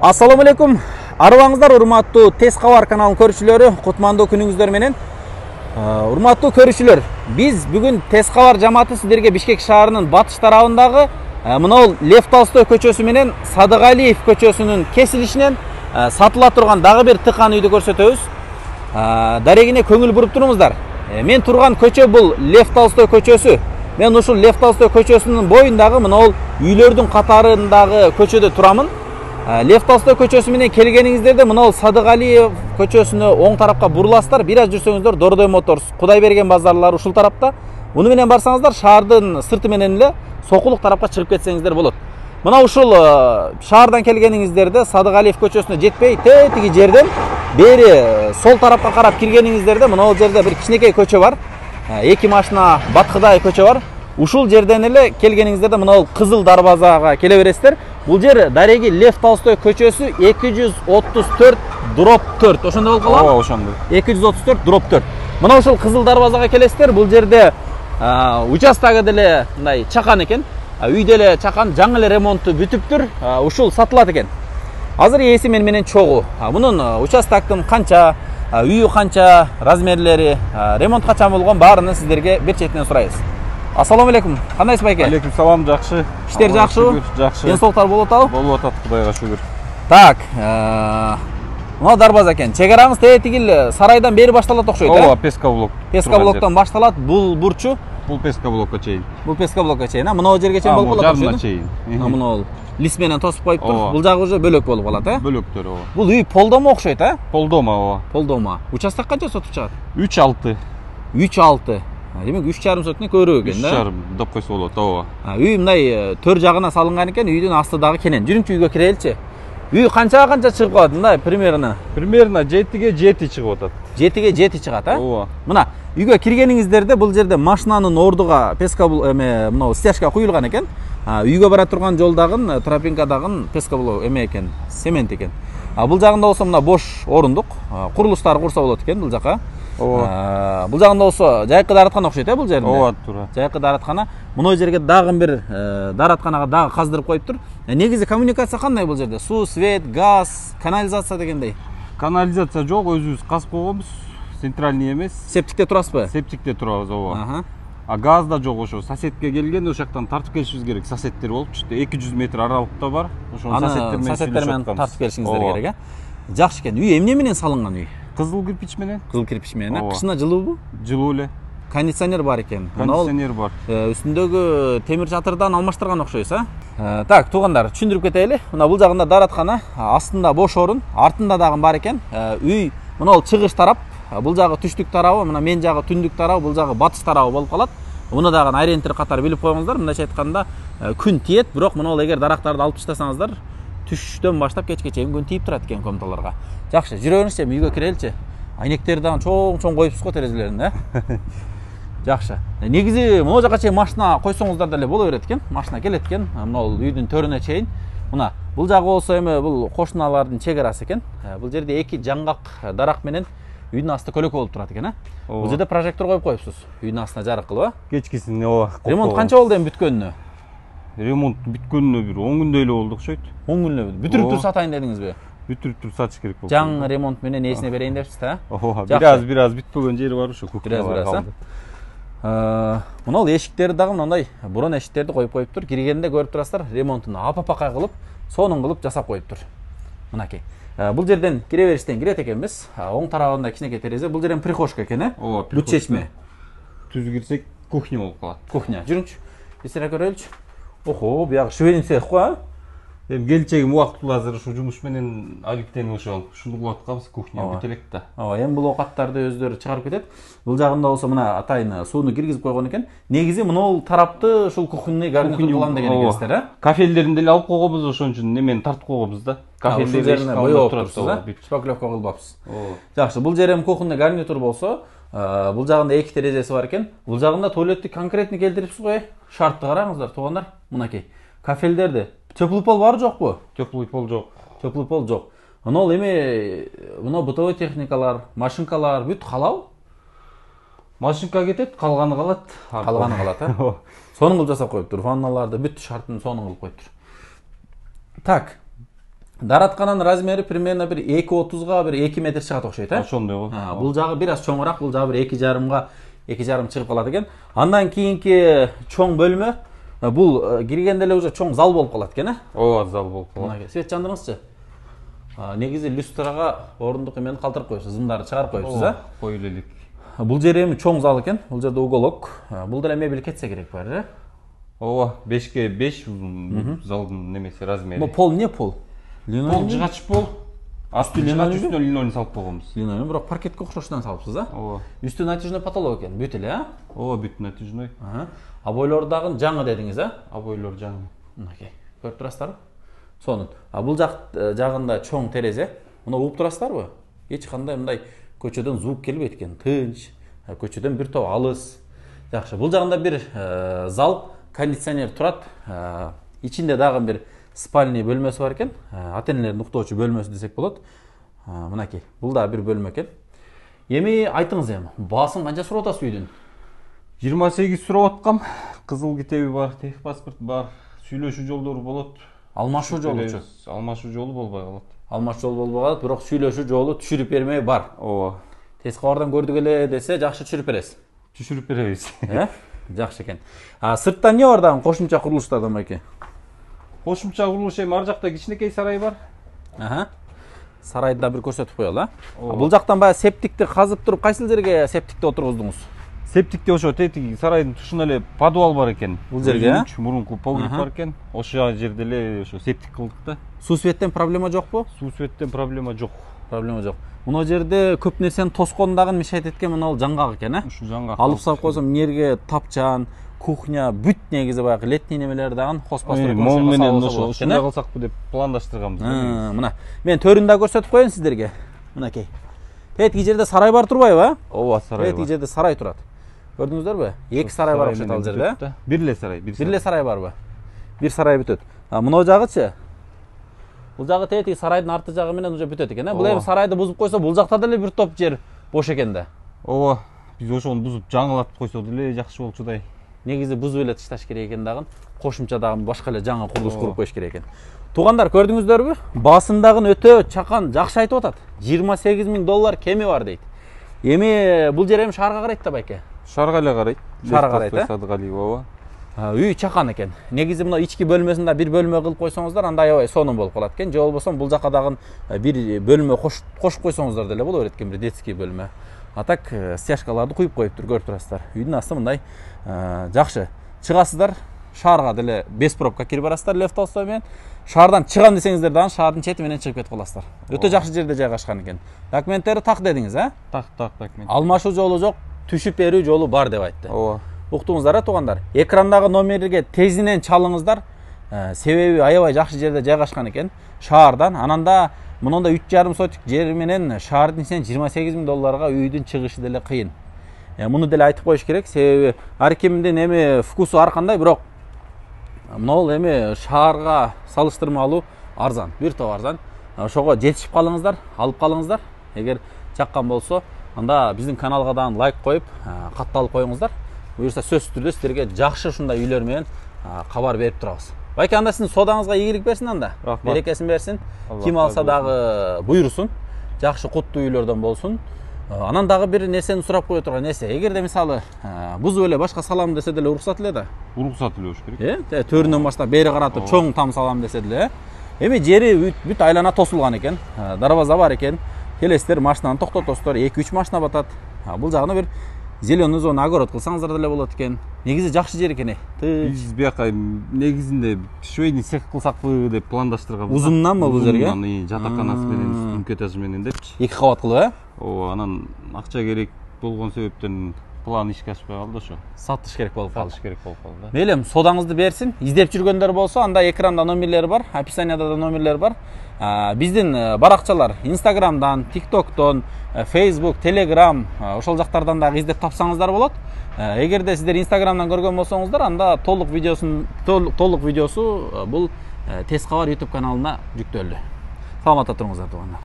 Assalamu alaikum. Арыбаңыздар, урматтуу Тез Кабар каналынын көрүүчүлөрү, кутмандуу күнүңүздөр менен. Урматтуу көрүүчүлөр, биз бүгүн Тез Кабар жамааты сиздерге Бишкек шаарынын батыш тарабындагы мынау Лев Толстой көчөсү менен Садыгалиев көчөсүнүн кесилишинен сатыла турган дагы бир тыкан үйдү көрсөтөбүз. Дарегине көңүл буруп туруңуздар. Мен турган көчө бул Лев Толстой көчөсү. Мен ушул Лев Толстой көчөсүнүн боюндагы мынау үйлөрдүн катарындагы көчөдө турамын. Лев Толстой көчөсү менен келгениңиздерде мынау Садыгалиев көчөсүнө оң тарапка буруласыздар. Бир аз жүрсөңүздөр Дордой Моторс, Кудайберген базарлары ушул тарапта. Муну менен барсаңыздар шаардын сырты менен эле сокулук тарапка чыгып кетсеңиздер болот. Мына ушул шаардан келгениңиздерде Садыгалиев көчөсүнө жетпей тетиги жерден бери сол тарапка карап киргениңиздерде мына жерде бир кичинекей көчө бар. Эки машина баткыдай көчө бар. Ушул жерден эле келгениңиздерде мына Кызыл дарбазага келе бересиздер. Бул жер дареги Лев Толстой көчөсү 234/4. Ошондой болуп калат? Ооба, ошондой. 234/4. Мына ушул Кызыл дарбазага келесиздер. Бул жерде участогы деле мындай чакан экен. Үй деле чакан, жаңы эле ремонту бүтүптүр. Ушул сатылат экен. Азыр ээси менен чогуу. Мунун участоктун канча, үйү канча, размерлери, ремонт качан болгон баарыны сиздерге бир четинен сурайбыз. Ассаламу алейкум. Кандайсыз байке? Алейкум салам, жакшы. Иштер жакшыбы? Жакшы. Ден соолуктар болуп атабы? Болуп атат, Кудайга шүгүр. Так, мына дарбаза экен. Чегараңыз тетигил сарайдан бери башталат окшойт, Ооба, Пескоблок. Пескоблоктон башталат. Бул бурчу. Бул Пескоблокко чейин. Бул Пескоблокко чейин, мына жерге чейин болуп калат окшойт. Жарымына чейин. Мына лист менен тосуп коюптур. Бул жагы уже бөлөк болуп калат, Бөлөктөр, ооба. Бул үй полдомо окшойт, Полдома, ооба. Полдома. Участок канча сотуп чыгат? 3,6. 3,6. Демек 3,5 сотуна көбүрөөк экен да. 3,5 деп койсо болот, ооба. Үй мындай төр жагына салынган экен, үйдүн асты дагы кенен. Жүрүңчү үйгө киреличи. Үй канча чыгып калат мындай примерно? Примерно 7ге 7 чыгып атат. 7ге 7 чыгат, Ооба. Мына үйгө киргениңиздерде бул жерде машинанын ордуга пескоблок мына стяжка куюлган экен. Үйгө бара турган жолдагын, тропинкадагын пескоблок экен, цемент экен. Бул жагында болсо мына бош орундук, курулуштар курса болот экен бул жака. Ооба. Бул жагында болсо жайкы дараткана окшойт, бул жерде. Ооба, туура. Жайкы дараткана. Мына жерге дагы бир даратканага дагы каздырып коюптур. Негизи коммуникация кандай бул жерде? Суу, свет, газ, канализация дегендей. Канализация жок, өзүбүз казып койгонбуз. Центральный эмес. Септикте турасызбы? Септикте турабыз, ооба. Газ да жок, ошо соседке келген, ошол жактан тартып келишибиз керек. Соседтер болупчу. 200 метр аралыкта бар. Ошону соседтер менен тартып келишиңиздер керек, Жакшы экен. Үй эмне менен салынган үй? Кызыл кирпич менен. Кызыл кирпич менен. Кышына жылуубу? Жылуу эле. Кондиционер бар экен. Кондиционер бар. Үстүндөгү темир чатырдан алмаштырган окшойсуз, Так, туугандар, түшүндүрүп кетели. Мына бул жагында дараткана, астында бош орун, артында дагы бар экен. Үй мына чыгыш тарап, бул жагы түштүк тарабы, мына мен жагы түндүк тарабы, бул жагы батыш тарабы болуп калат. Муну дагы ориентир катары билип коюңуздар. Мындайча айтканда, күн тиет, бирок мына эгер дарактарды алып таштасаңыздар, түштөн баштап кечке чейин күн тийип турат экен комнаталарга. Жакшы, жүрө бериңизчи, үйгө киреличи. Айнектерди дагы чоң коюпсуз го терезелерине, Жакшы. Негизи могу жака чейин машина койсоңуздар деле боло берет экен. Машина келет экен. Мына үйдүн төрүнө чейин. Мына бул жагы болсо бул кошуналардын чегарасы экен. Бул жерде эки жаңгак дарак менен үйдүн асты көлөк болуп турат экен, Бул жерде прожектор коюп коюпсуз. Үйдүн астына жарык кылып, Кечкисин, ооба. Ремонт канча болду бүткөнүнө? Ремонт бүткөнүнө бир 10 күндөй эле болду окшойт. 10 күндө бүтүрүп сатайын дедиңизби? Бүтүрүп сатыш керек болду. Жаңы ремонт менен эсине берейин депсиз, Ооба, бир аз бүтпөгөн жери бар ушу кухнялар. Мына эшиктерди дагы мындай буран эшиктерди коюп коюптур. Киргенде көрүп турасыздар, ремонтун апапакай кылып, сонун кылып жасап коюптур. Мынакей. Бул жерден кире бериштен кирет экенбиз. Оң тарабында кичинекей терезе. Бул жерден прихожка экен, Ооба, Бүт чечме. Түз кирсек, кухня болуп калат. Кухня. Жүрүңчү. Эсине көрөлүчү. Охо, бuyog'i швейный цех го, Келчегим убактылуу азыр ушу жумуш менен алектенип ошол ушуну кылып атканбыз, кухня бүт элек да. Бул оокаттарды өздөрү чыгарып кетет. Бул жагында болсо мына атайын сууну киргизип койгон экен. Негизи мына тарапты ушул кухняны гарнитур кылам деген экенсиздер, Кафелдерин деле алып койгонбуз, ошон үчүн немени тартып койгонбуз да. Кафелдерин боёп турат, шпаклевка кылбапсыз. Жакшы, бул жер кухня гарнитур болсо, бул жагында эки терезеси бар экен. Бул жагында туалетти конкретно келтирипсиз го, Шартты караңыздар, туугандар. Мынакей. Кафелдерди теплый пол бар жокпу? Теплый пол жок. Теплый пол жок. Мына бытовой техникалар, машинкалар бүт калабы? Машинка кетет, калганы калат. Калганы калат, Сонун кылып жасап коюптур. Ванналарды бүт шартын сонун кылып коюптур. Так. Дараткананын размери примерно бир 2.30га бир 2 метр чыгат окшойт, Ошондой болот. Бул жагы бир аз чоңураак, бул жагы бир 2,5га 2,5 чыгып калат экен. Андан кийинки чоң бөлмө бул киргенде эле уже чоң зал болуп калат экен, Ооба, зал болуп калат. Мынакей, свет жандырыңызчы. Негизи люстрага орундук эмени калтырып коюпсуз, зымдарды чыгарып коюпсуз, Коюп элек. Бул жери эми чоң зал экен. Бул жерде уголок. Бул деле мебель кетсе керек баары, Ооба, 5ке 5 узун залдын немеси размери. Бул пол не пол? Пол жыгач пол. Асты жыгач, үстүнө линолеум салып койгонбуз. Линолеум, бирок паркетке окшоштон салыпсыз, Ооба. Үстү натяжной потолок экен, бүт эле, Ооба, бүт натяжной. Обойлор дагы жаңы дедиңиз, Обойлор жаңы. Мынакей, көрүп турасыздарбы? Сонун. Бул жагында чоң терезе. Муну угуп турасыздарбы? Эч кандай мындай көчөдөн звук келбейт экен, тынч. Көчөдөн бир топ алыс. Жакшы. Бул жагында бир зал, кондиционер турат. Ичинде дагы бир спальный бөлмөсү бар экен. Ата-энелердин уктоочу бөлмөсү десек болот. Мынакей. Бул да бир бөлмө экен. Эми айтыңыз эми, баасын канча сурап атасыз үйдүн? 28 сурап аткам. Кызыл китеби бар, техпаспорт бар, сүйлөшүү жолдору болот. Алмашуу жолучу. Алмашуу жолу болбой калат. Алмашуу жолу болбой калат, бирок сүйлөшүү жолу түшүрүп бермей бар. Ооба. Тез кабардан көрдүк эле десе, жакшы түшүрүп бересиз. Түшүрүп беребиз. Жакшы экен. Сырттан эмне бар дагы кошумча курулуштардан байке? Кошумча курулуш эми ар жакта кичинекей сарай бар. Сарайды да бир көрсөтүп коелу, Бул жактан баягы септикти казып туруп кайсыл жерге септикти отургуздуңуз? Септикте ошо тетиги сарайдын тушуна эле подвал бар экен. Бул жерге, мурунку погреб бар экен. Ошол жерде эле ошо септик кылдык да. Суу светтен проблема жокпу? Суу светтен проблема жок. Проблема жок. Мына жерде көп нерсени тоскондагын мешайт эткен мына жаңгак экен, Ушу жаңгак. Алып салып койсом, эмнеге тапчан, кухня, бүт негизи баягы летний немелер дагы хозпостройка менен ошондой кылсакпы деп пландаштырганбыз. Мына мен төрүн да көрсөтүп коеюн сиздерге. Мынакей. Тетиги жерде сарай бар турбайбы, Ооба, сарай бар. Тетиги жерде сарай турат. Көрдүңүздөрбү? Эки сарай бар окшойт ал жерде. Бир эле сарай, Бир эле сарай барбы? Бир сарай бүтөт. Мына жагычы? Бул жагы тетиги сарайдын арты жагы менен уже бүтөт экен, Бул эми сарайды бузуп койсо, бул жакта деле бир топ жер бош экен да. Ооба, биз ошону бузуп жаңылатып койсок деле жакшы болчудай. Негизи бузуп эле ташташ керек экен дагы. Кошумча дагы башка эле жаңы курулуш куруп коюш керек экен. Туугандар, көрдүңүздөрбү? Басындагы өтө чакан, жакшы айтып атат. $28,000 кеми бар дейт. Эми бул жер эми шаарга карайт да байке. Шаарга эле карайт. Шаарга карайт, Садыгалиев, ооба. Үй чакан экен. Негизи мына ички бөлмөсүндө бир бөлмө кылып койсоңуздар, анда аябай сонун болуп калат экен. Же болбосо бул жака дагы бир бөлмө кошуп койсоңуздар деле боло берет экен, бир детский бөлмө. Так стяжкаларды куюп коюптур, көрүп турасыздар. Үйдүн асты мындай жакшы. Чыгасыздар, шаарга деле без пробка кирип барасыздар Лев Толстой менен. Шаардан чыгам десеңиздер дагы шаардын чети менен чыгып кетип каласыздар. Өтө жакшы жерде жайгашкан экен. Документтери так дедиңиз, Так, документ. Алмашуу жолу жок, түшүп берүү жолу бар деп айтты. Ооба. Уктуңуздар, туугандар. Экрандагы номерге тезинен чалыңыздар. Себеби аябай жакшы жерде жайгашкан экен. Шаардан, ананда мындай 3,5 сотик жер менен шаардын ичинен $28,000 үйдүн чыгышы деле кыйын. Муну деле айтып коюш керек, себеби ар кимдин эми вкусу ар кандай, бирок могул эми шаарга салыштырмалуу арзан, бир топ арзан. Ошого жетишип калыңыздар, алып калыңыздар. Эгер жаккан болсо, анда биздин каналга дагы лайк коюп, катталып коюңуздар. Буюрса сөзсүз түрдө сиздерге жакшы ушундай үйлөр менен кабар берип турабыз. Байке, анда сиздин содаңызга ийгилик берсин анда. Берекесин берсин. Ким алса дагы буйрусун. Жакшы куттуу үйлөрдөн болсун. Анан дагы бир нерсени сурап кое турган нерсе. Эгерде мисалы бузуп эле башка салам десе деле уруксат эле да. Уруксат эле болуш керек. Төрүнөн баштап бери каратып чоң там салам десе деле. Эми жери бүт айлана тосулган экен. Дарбаза бар экен. Келесиздер, машинаны токтотосуздар, 2-3 машина батат. Бул жагына бир зеленый зона огород кылсаңыздар деле болот экен. Негизи жакшы жер экен. Биз бияка негизинде швейный цех кылсакпы деп пландаштырганбыз. Узуннанбы бул жерге? Жатаканасы менен үстүн этажы менен депчи. 2 кабат кылып, Ооба, анан акча керек болгон себептен план ишке ашпай калды ошо. Сатыш керек болуп калды. Сатыш керек болуп калды. Мейлим, содаңызды берсин. Издеп жүргөндөр болсо, анда экранда номерлери бар, описанияда да номерлер бар. Биздин баракчалар Instagram'дан, TikTok'тон, Facebook, Telegram, ошол жактардан дагы издеп тапсаңыздар болот. Эгерде сиздер Instagram'дан көргөн болсоңуздар, анда толук видеосу бул Тез кабар YouTube каналына жүктөлдү. Саламатта туруңуздар, туугандар.